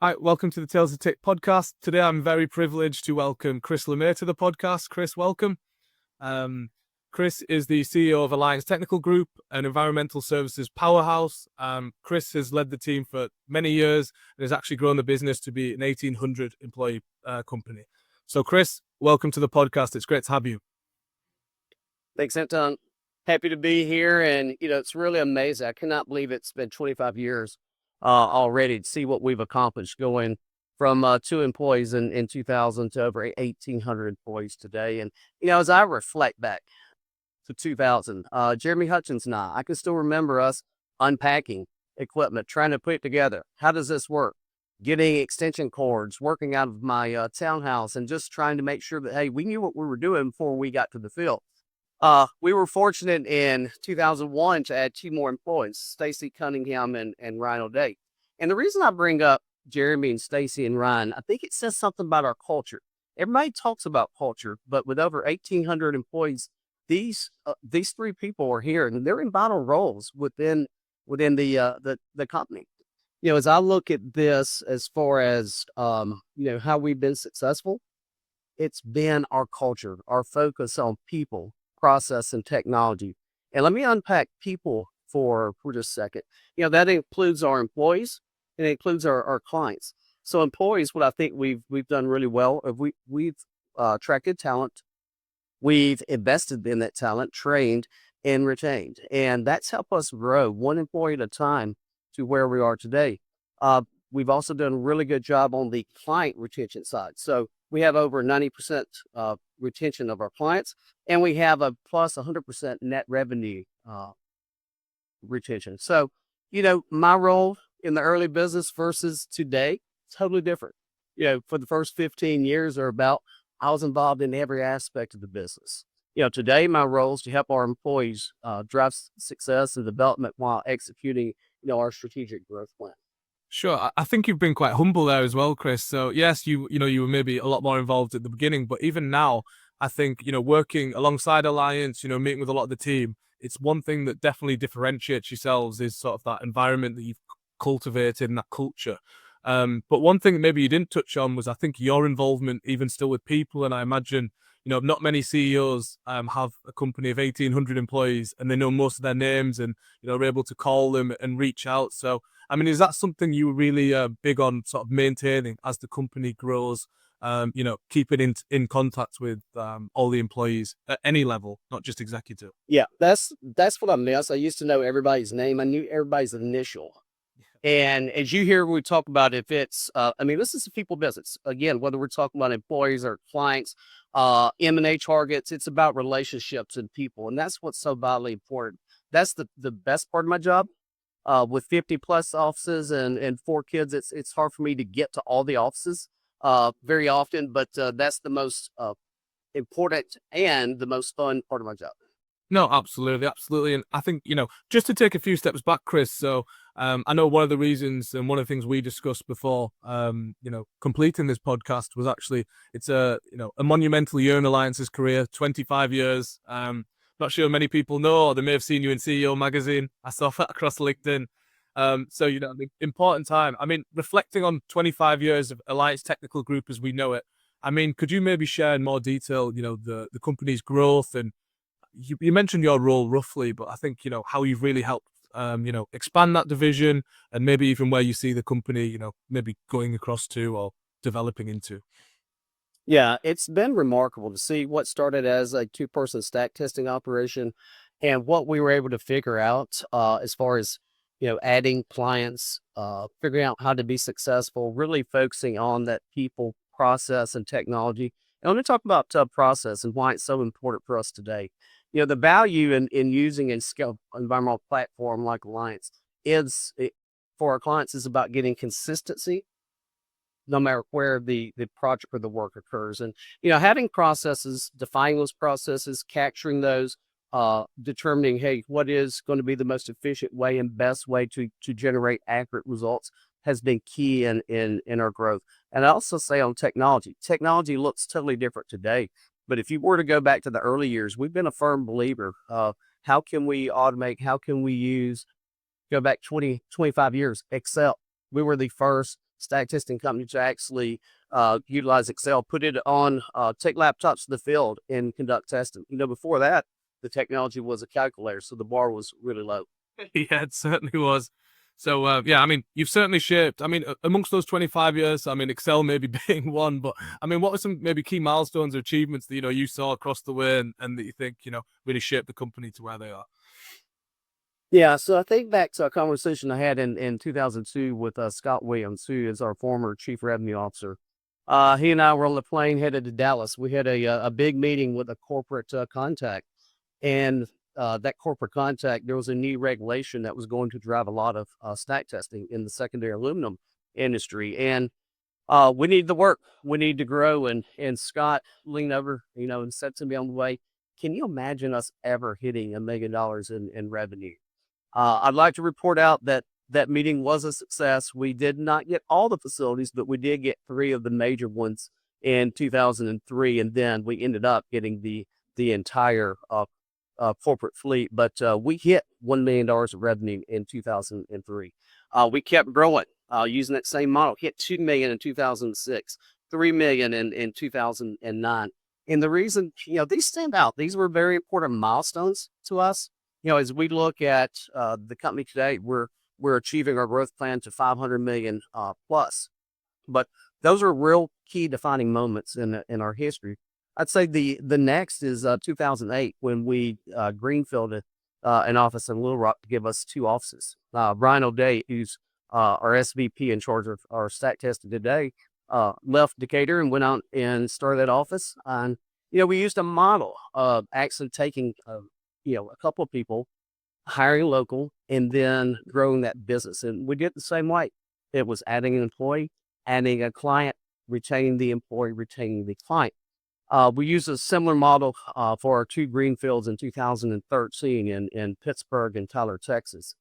Hi, welcome to the Tales of TIC Podcast. Today I'm very privileged to welcome Chris LeMay to the podcast. Chris, welcome. Chris is the CEO of Alliance Technical Group, an environmental services powerhouse. Chris has led the team for many years and has actually grown the business to be an 1,800 employee company. So Chris, welcome to the podcast. It's great to have you. Thanks, Anton. Happy to be here. And, it's really amazing. I cannot believe it's been 25 years already to see what we've accomplished, going from 2 employees in 2000 to over 1,800 employees today. And, as I reflect back to 2000, Jeremy Hutchins and I can still remember us unpacking equipment, trying to put it together. How does this work? Getting extension cords, working out of my townhouse, and just trying to make sure that, hey, we knew what we were doing before we got to the field. We were fortunate in 2001 to add 2 more employees, Stacy Cunningham and Ryan O'Day. And the reason I bring up Jeremy and Stacy and Ryan, I think it says something about our culture. Everybody talks about culture, but with over 1,800 employees, these 3 people are here, and they're in vital roles within the company. As I look at this, as far as how we've been successful, it's been our culture, our focus on people, process, and technology. And let me unpack people for just a second. That includes our employees and it includes our clients. So employees, what I think we've done really well, we've attracted talent, we've invested in that talent, trained and retained, and that's helped us grow 1 employee at a time to where we are today. We've also done a really good job on the client retention side. So we have over 90% retention of our clients, and we have a plus 100% net revenue retention. So, my role in the early business versus today, totally different. For the first 15 years or about, I was involved in every aspect of the business. Today my role is to help our employees drive success and development while executing, our strategic growth plan. Sure. I think you've been quite humble there as well, Chris. So yes, you were maybe a lot more involved at the beginning, but even now, I think, working alongside Alliance, meeting with a lot of the team, it's one thing that definitely differentiates yourselves is sort of that environment that you've cultivated and that culture. But one thing that maybe you didn't touch on was, I think, your involvement even still with people. And I imagine, not many CEOs have a company of 1,800 employees and they know most of their names and, are able to call them and reach out. So, I mean, is that something you were really big on sort of maintaining as the company grows, keeping in contact with all the employees at any level, not just executive? Yeah, that's what I miss. I used to know everybody's name. I knew everybody's initial. And as you hear, we talk about, if it's, this is a people business. Again, whether we're talking about employees or clients, M&A targets, it's about relationships and people. And that's what's so vitally important. That's the best part of my job. With 50 plus offices and 4 kids, it's hard for me to get to all the offices very often, but that's the most important and the most fun part of my job. No, absolutely. And I think, just to take a few steps back, Chris, so I know one of the reasons and one of the things we discussed before, completing this podcast was actually, it's a monumental year in Alliance's career, 25 years. Not sure many people know, or they may have seen you in CEO magazine. I saw that across LinkedIn. So, the important time. I mean, reflecting on 25 years of Alliance Technical Group as we know it, I mean, could you maybe share in more detail, the company's growth? And you mentioned your role roughly, but I think, how you've really helped, expand that division and maybe even where you see the company, maybe going across to or developing into. Yeah, it's been remarkable to see what started as a 2-person stack testing operation and what we were able to figure out as far as, adding clients, figuring out how to be successful, really focusing on that people, process, and technology. And let me talk about process and why it's so important for us today. The value in using a scale environmental platform like Alliance for our clients is about getting consistency no matter where the project or the work occurs. And, having processes, defining those processes, capturing those, determining, hey, what is going to be the most efficient way and best way to generate accurate results has been key in our growth. And I also say on technology looks totally different today. But if you were to go back to the early years, we've been a firm believer of how can we automate, how can we go back 20, 25 years, Excel. We were the first stack testing company to actually utilize Excel, put it on, take laptops to the field and conduct testing. Before that, the technology was a calculator, so the bar was really low. Yeah, it certainly was. So, yeah, I mean, you've certainly shaped, I mean, amongst those 25 years, I mean, Excel maybe being one, but I mean, what were some maybe key milestones or achievements that, you saw across the way and that you think, really shaped the company to where they are? Yeah, so I think back to a conversation I had in 2002 with Scott Williams, who is our former chief revenue officer. He and I were on the plane headed to Dallas. We had a big meeting with a corporate contact, and that corporate contact, there was a new regulation that was going to drive a lot of stack testing in the secondary aluminum industry, and we need the work, we need to grow. And Scott leaned over, and said to me on the way, "Can you imagine us ever hitting $1 million in revenue?" I'd like to report out that that meeting was a success. We did not get all the facilities, but we did get 3 of the major ones in 2003, and then we ended up getting the entire corporate fleet. But we hit $1 million of revenue in 2003. We kept growing using that same model. Hit $2 million in 2006, $3 million in 2009. And the reason, these stand out. These were very important milestones to us. As we look at the company today, we're achieving our growth plan to 500 million plus. But those are real key defining moments in our history. I'd say the next is 2008 when we greenfielded an office in Little Rock to give us 2 offices. Brian O'Day, who's our SVP in charge of our stack testing today, left Decatur and went out and started that office. And we used a model of actually taking a couple of people, hiring local, and then growing that business. And we did it the same way. It was adding an employee, adding a client, retaining the employee, retaining the client. We used a similar model for our 2 greenfields in 2013 in Pittsburgh and Tyler, Texas.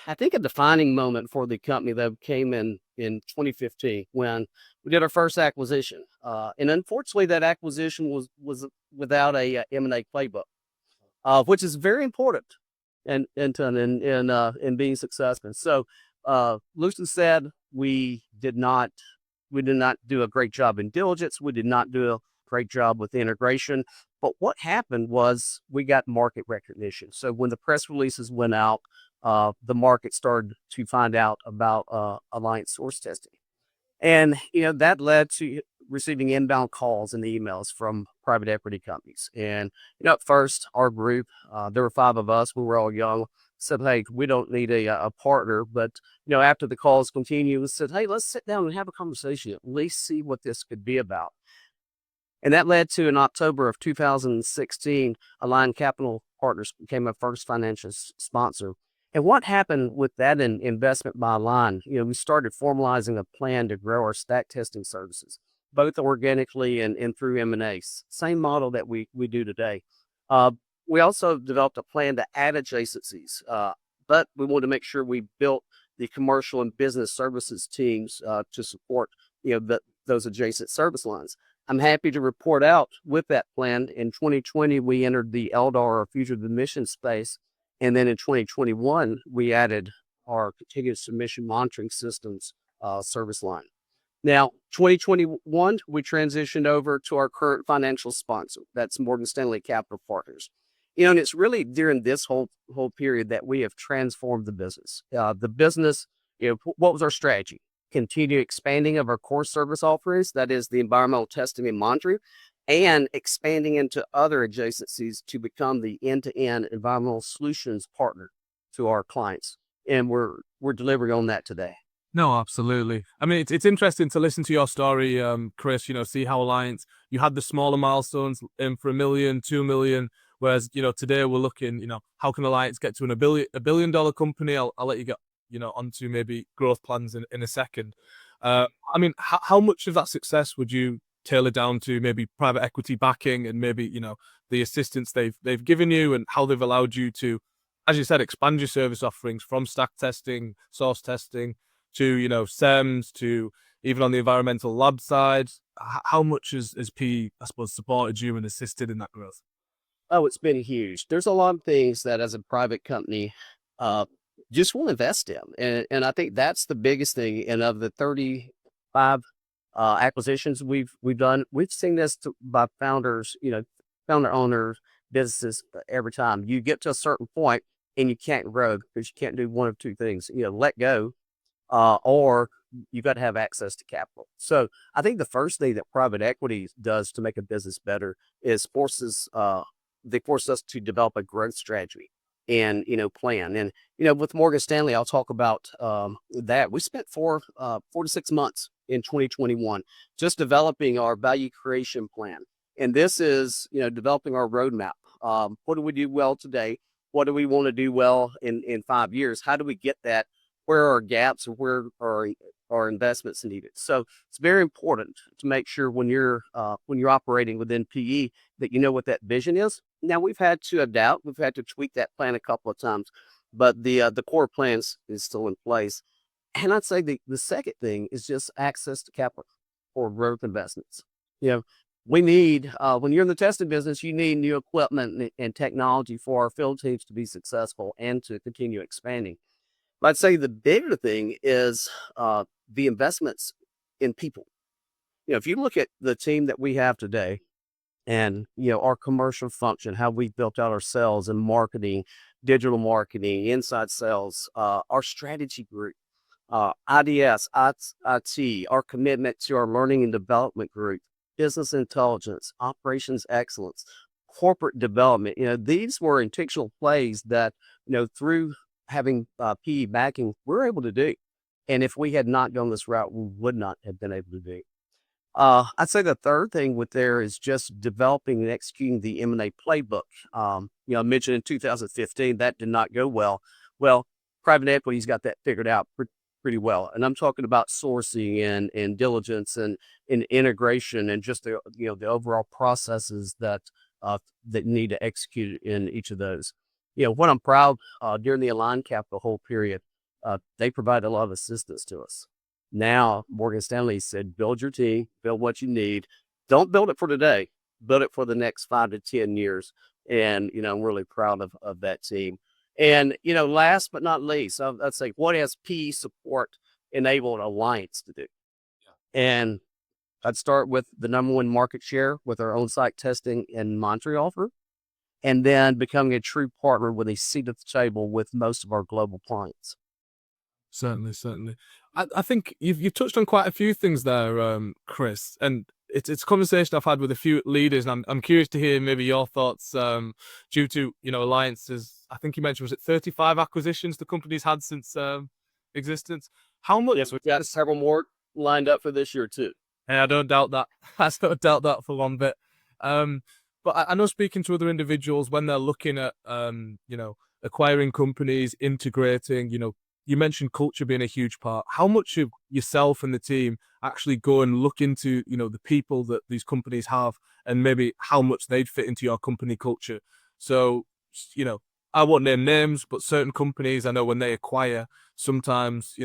I think a defining moment for the company that came in 2015 when we did our first acquisition. And unfortunately, that acquisition was without a M&A playbook. Which is very important in being successful. So, loosely said, we did not do a great job in diligence. We did not do a great job with integration. But what happened was we got market recognition. So when the press releases went out, the market started to find out about alliance source testing. And, that led to receiving inbound calls and emails from private equity companies. And, at first, our group, there were 5 of us, we were all young, said, "Hey, we don't need a partner." But, after the calls continued, we said, "Hey, let's sit down and have a conversation, at least see what this could be about." And that led to, in October of 2016, Align Capital Partners became our first financial sponsor. And what happened with that investment by Align, we started formalizing a plan to grow our stack testing services, both organically and through M&As. Same model that we do today. We also developed a plan to add adjacencies, but we wanted to make sure we built the commercial and business services teams to support those adjacent service lines. I'm happy to report out with that plan. In 2020, we entered the LDAR, or fugitive emission space. And then in 2021, we added our continuous emission monitoring systems service line. Now, 2021, we transitioned over to our current financial sponsor. That's Morgan Stanley Capital Partners. And it's really during this whole period that we have transformed the business. The business, what was our strategy? Continue expanding of our core service offerings, that is the environmental testing and monitoring, and expanding into other adjacencies to become the end-to-end environmental solutions partner to our clients. And we're delivering on that today. No, absolutely. I mean, it's interesting to listen to your story, Chris, see how Alliance, you had the smaller milestones in for $1 million, $2 million, whereas, today we're looking, how can Alliance get to a billion dollar company? I'll let you get, onto maybe growth plans in a second. I mean, how much of that success would you tailor down to maybe private equity backing and maybe, the assistance they've given you and how they've allowed you to, as you said, expand your service offerings from stack testing, source testing, to, CEMS, to even on the environmental lab side? How much has PE, I suppose, supported you and assisted in that growth? Oh, it's been huge. There's a lot of things that as a private company, just will invest in. And I think that's the biggest thing. And of the 35 acquisitions we've done, we've seen this by founders, founder owners, businesses every time. You get to a certain point and you can't grow because you can't do one of two things, let go, or you got to have access to capital. So I think the first thing that private equity does to make a business better is they force us to develop a growth strategy and, plan. And, with Morgan Stanley, I'll talk about that. We spent 4 to 6 months in 2021 just developing our value creation plan. And this is, developing our roadmap. What do we do well today? What do we want to do well in 5 years? How do we get that? Where are our gaps, or where are our investments needed? So it's very important to make sure when you're operating within PE that you know what that vision is. Now we've had to adapt, we've had to tweak that plan a couple of times, but the core plans is still in place. And I'd say the second thing is just access to capital for growth investments. We need, when you're in the testing business, you need new equipment and technology for our field teams to be successful and to continue expanding. But I'd say the bigger thing is the investments in people. If you look at the team that we have today and, our commercial function, how we've built out our sales and marketing, digital marketing, inside sales, our strategy group, IDS, IT, our commitment to our learning and development group, business intelligence, operations excellence, corporate development. These were intentional plays that, through having PE backing, we're able to do. And if we had not gone this route, we would not have been able to do. I'd say the third thing with there is just developing and executing the M&A playbook. I mentioned in 2015, that did not go well. Well, private equity's got that figured out pretty well. And I'm talking about sourcing and diligence and integration and just the overall processes that need to execute in each of those. What I'm proud during the Align Capital whole period, they provided a lot of assistance to us. Now, Morgan Stanley said, build your team, build what you need. Don't build it for today, build it for the next 5 to 10 years. And, I'm really proud of that team. And, last but not least, I'd say, what has PE support enabled Alliance to do? Yeah. And I'd start with the number one market share with our on-site testing and monitoring offer, and then becoming a true partner with a seat at the table with most of our global clients. Certainly. I think you've touched on quite a few things there, Chris, and it's a conversation I've had with a few leaders, and I'm curious to hear maybe your thoughts due to, Alliance's, I think you mentioned, was it 35 acquisitions the company's had since existence? How much? Yes, we've got several more lined up for this year too. Yeah, I don't doubt that. I don't doubt that for one bit. But I know, speaking to other individuals, when they're looking at, acquiring companies, integrating, you mentioned culture being a huge part. How much of yourself and the team actually go and look into, the people that these companies have and maybe how much they'd fit into your company culture? So, I won't name names, but certain companies, I know when they acquire, sometimes,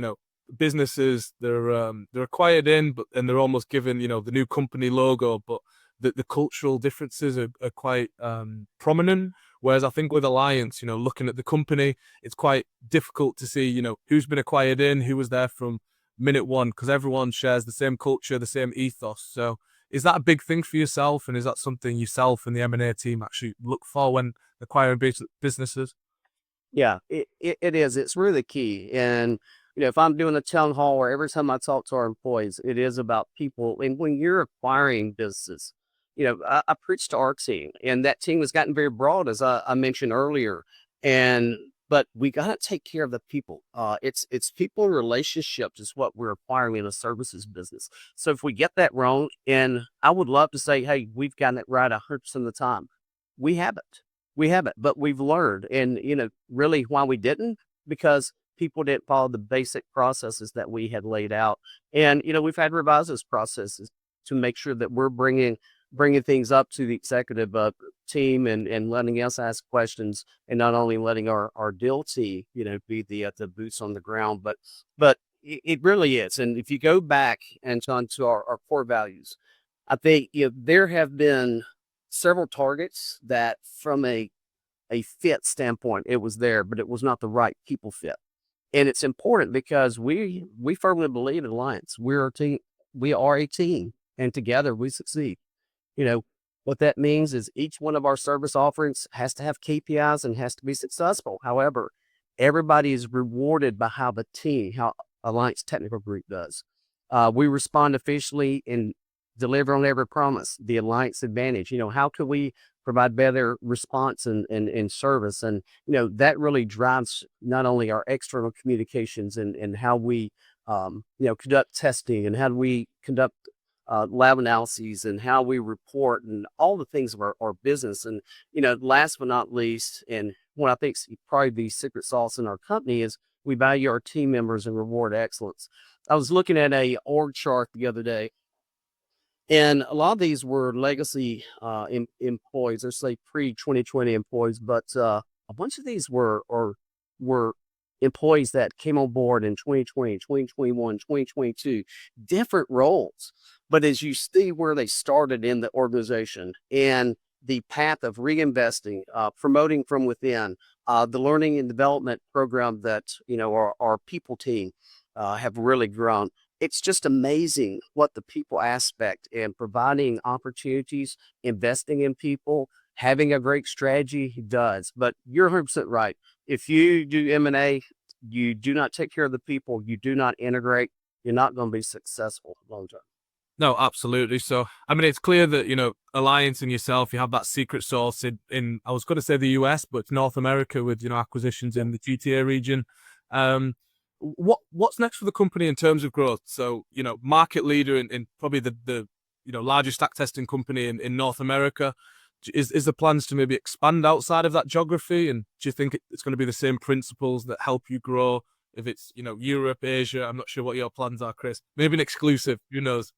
businesses, they're acquired and they're almost given, the new company logo, but the cultural differences are quite prominent. Whereas I think with Alliance, looking at the company, it's quite difficult to see, who's been acquired in, who was there from minute one, because everyone shares the same culture, the same ethos. So is that a big thing for yourself? And is that something yourself and the M&A team actually look for when acquiring businesses? Yeah, it is. It's really key. And, if I'm doing a town hall or every time I talk to our employees, it is about people. And when you're acquiring businesses, I preach to our team, and that team has gotten very broad, as I mentioned earlier. But we got to take care of the people. It's people and relationships is what we're acquiring in a services business. So if we get that wrong, and I would love to say, hey, we've gotten it right 100% of the time. We haven't, but we've learned. And, really why we didn't, because people didn't follow the basic processes that we had laid out. And, we've had to revise those processes to make sure that we're bringing things up to the executive team and letting us ask questions, and not only letting our deal team, be the boots on the ground, but it really is. And if you go back and onto our core values, I think, there have been several targets that from a fit standpoint, it was there, but it was not the right people fit. And it's important because we firmly believe in alliance. We're a team. We are a team, and together we succeed. You know, what that means is each one of our service offerings has to have KPIs and has to be successful. However, everybody is rewarded by how the team, how Alliance Technical Group does. We respond efficiently and deliver on every promise. The Alliance Advantage, how can we provide better response and service? And, that really drives not only our external communications and how we, conduct testing and how do we conduct lab analyses and how we report and all the things of our business. And, last but not least, and what I think is probably the secret sauce in our company is we value our team members and reward excellence. I was looking at a org chart the other day, and a lot of these were legacy employees, or say pre-2020 employees, but a bunch of these were employees that came on board in 2020, 2021, 2022, different roles. But as you see where they started in the organization and the path of reinvesting, promoting from within, the learning and development program that, our people team have really grown. It's just amazing what the people aspect and providing opportunities, investing in people, having a great strategy does. But you're 100% right. If you do M&A, you do not take care of the people, you do not integrate, you're not going to be successful long term. No, absolutely. So, I mean, it's clear that, Alliance and yourself, you have that secret sauce in I was going to say the US, but North America with, acquisitions in the GTA region. What's next for the company in terms of growth? So, market leader in probably the largest stack testing company in North America. Is the plans to maybe expand outside of that geography? And do you think it's going to be the same principles that help you grow? If it's, Europe, Asia, I'm not sure what your plans are, Chris. Maybe an exclusive, who knows?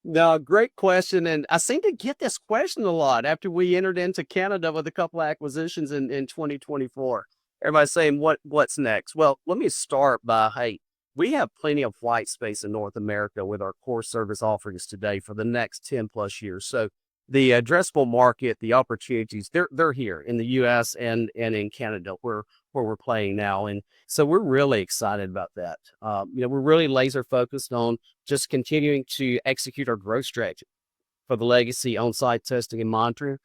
No, great question. And I seem to get this question a lot after we entered into Canada with a couple of acquisitions in 2024. Everybody's saying, what's next? Well, let me start by, hey, we have plenty of white space in North America with our core service offerings today for the next 10 plus years. So the addressable market, the opportunities, they're here in the US and in Canada where we're playing now. And so we're really excited about that. We're really laser focused on just continuing to execute our growth strategy for the legacy on-site testing and monitoring.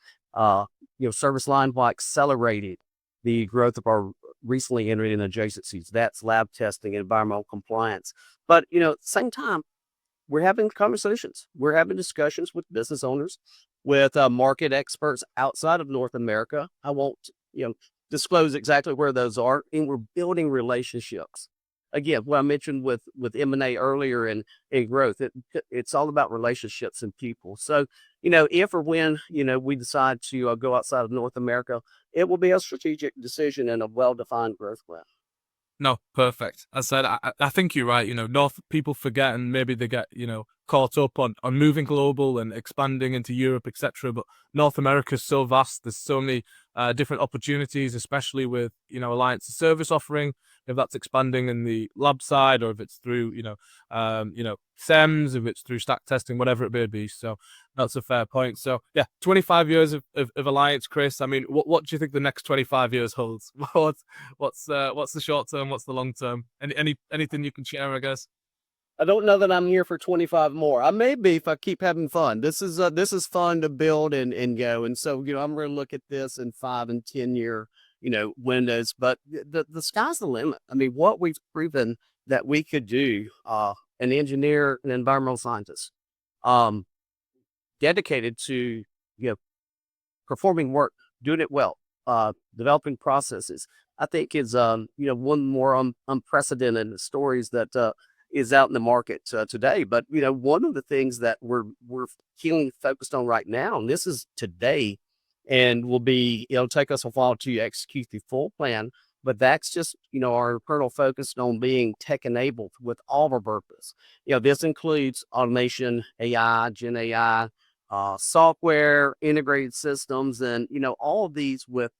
Service line by accelerated the growth of our recently entered in adjacencies. That's lab testing and environmental compliance. But, at the same time, we're having conversations. We're having discussions with business owners, with market experts outside of North America. I won't, disclose exactly where those are, and we're building relationships. Again, what I mentioned with M&A earlier and growth, it's all about relationships and people. So, if or when, we decide to go outside of North America, it will be a strategic decision and a well-defined growth plan. No, perfect. I said, I think you're right. North people forget and maybe they get, caught up on moving global and expanding into Europe, etc. But North America is so vast. There's so many different opportunities, especially with, Alliance service offering, if that's expanding in the lab side or if it's through, CEMS, if it's through stack testing, whatever it may be. So that's a fair point. So yeah, 25 years of Alliance, Chris. I mean, what do you think the next 25 years holds? What's the short term? What's the long term? Anything you can share, I guess? I don't know that I'm here for 25 more. I may be if I keep having fun. This is fun to build and go. And so, I'm going to look at this in 5 and 10 year, windows, but the sky's the limit. I mean, what we've proven that we could do, an engineer, an environmental scientist, dedicated to, performing work, doing it well, developing processes, I think is, one more unprecedented stories that, is out in the market today. But, one of the things that we're keenly focused on right now, and this is today, and will be, it'll take us a while to execute the full plan, but that's just, our internal focus on being tech enabled with all of our purpose. This includes automation, AI, Gen AI, software, integrated systems, and, all of these with,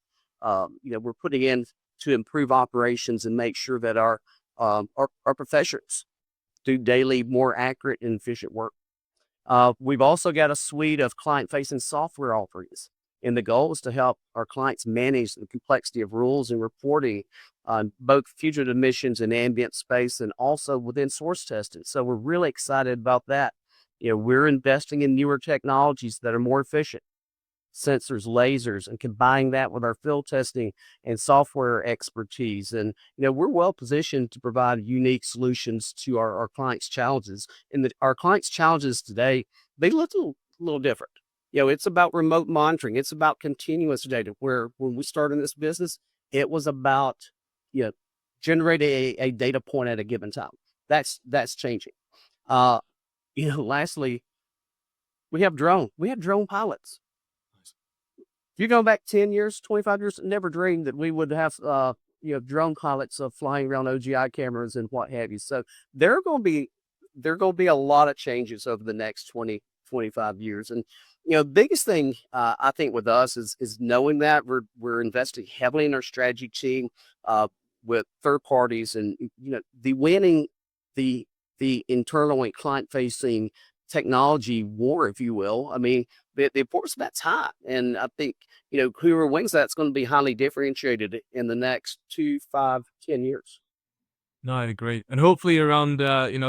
we're putting in to improve operations and make sure that our professionals do daily more accurate and efficient work. We've also got a suite of client-facing software offerings And the goal is to help our clients manage the complexity of rules and reporting on both fugitive emissions and ambient space, and also within source testing. So we're really excited about that. We're investing in newer technologies that are more efficient, sensors, lasers, and combining that with our field testing and software expertise. And, we're well positioned to provide unique solutions to our clients' challenges. And our clients' challenges today, they look a little different. It's about remote monitoring. It's about continuous data, where when we started in this business, it was about, generating a data point at a given time. That's changing. Lastly, we have drone pilots. If you go back 10 years, 25 years, never dreamed that we would have, drone pilots flying around OGI cameras and what have you. So there are going to be a lot of changes over the next 20, 25 years. And, biggest thing I think with us is knowing that we're investing heavily in our strategy team with third parties, and, the winning the internal and client facing technology war, if you will. I mean, the importance of that's high. And I think, whoever wins that's going to be highly differentiated in the next 2, 5, 10 years. No, I agree. And hopefully around,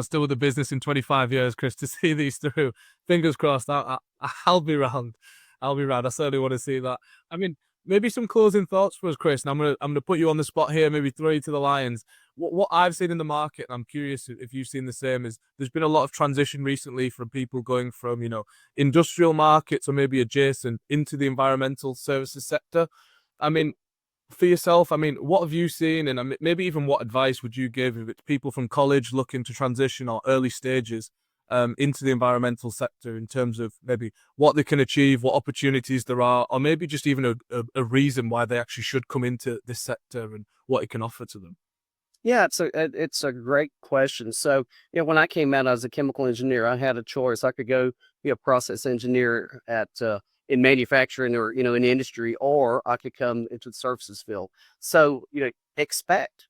still with the business in 25 years, Chris, to see these through. Fingers crossed. I'll be around. I'll be around. I certainly want to see that. I mean, maybe some closing thoughts for us, Chris. And I'm gonna put you on the spot here, maybe throw you to the lions. What I've seen in the market, and I'm curious if you've seen the same, is there's been a lot of transition recently from people going from, industrial markets or maybe adjacent into the environmental services sector. I mean, for yourself, what have you seen? And maybe even what advice would you give if it's people from college looking to transition or early stages into the environmental sector, in terms of maybe what they can achieve, what opportunities there are, or maybe just even a reason why they actually should come into this sector and what it can offer to them? Yeah, it's a great question. So, when I came out as a chemical engineer, I had a choice. I could go be a process engineer in manufacturing or, in industry, or I could come into the services field. So, expect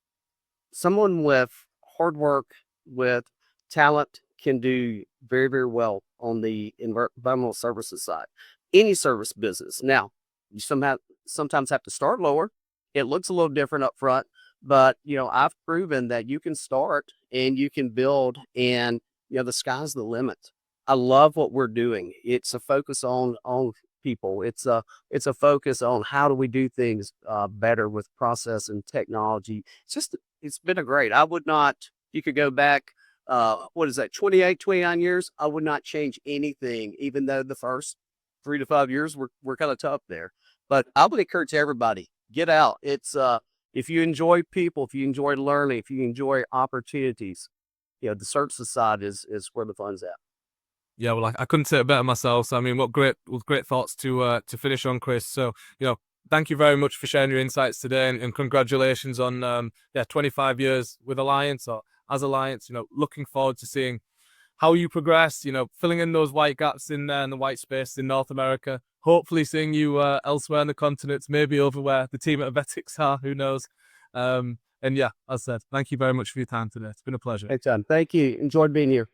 someone with hard work, with talent, can do very, very well on the environmental services side. Any service business. Now, you sometimes have to start lower. It looks a little different up front. But, I've proven that you can start and you can build, and, the sky's the limit. I love what we're doing. It's a focus on people. It's a focus on how do we do things better with process and technology. It's been a great. I would not, you could go back, 28, 29 years. I would not change anything, even though the first 3 to 5 years were kind of tough there. But I would encourage everybody, get out. If you enjoy people, if you enjoy learning, if you enjoy opportunities, the services side is where the fun's at. Yeah, well, I couldn't say it better myself. So, what great thoughts to finish on, Chris. So, thank you very much for sharing your insights today, and congratulations on 25 years with Alliance, or as Alliance. Looking forward to seeing how you progress. Filling in those white gaps in there, in the white space in North America. Hopefully seeing you elsewhere in the continents, maybe over where the team at Avetics are, who knows. And yeah, as I said, thank you very much for your time today. It's been a pleasure. Anytime. Thank you. Enjoyed being here.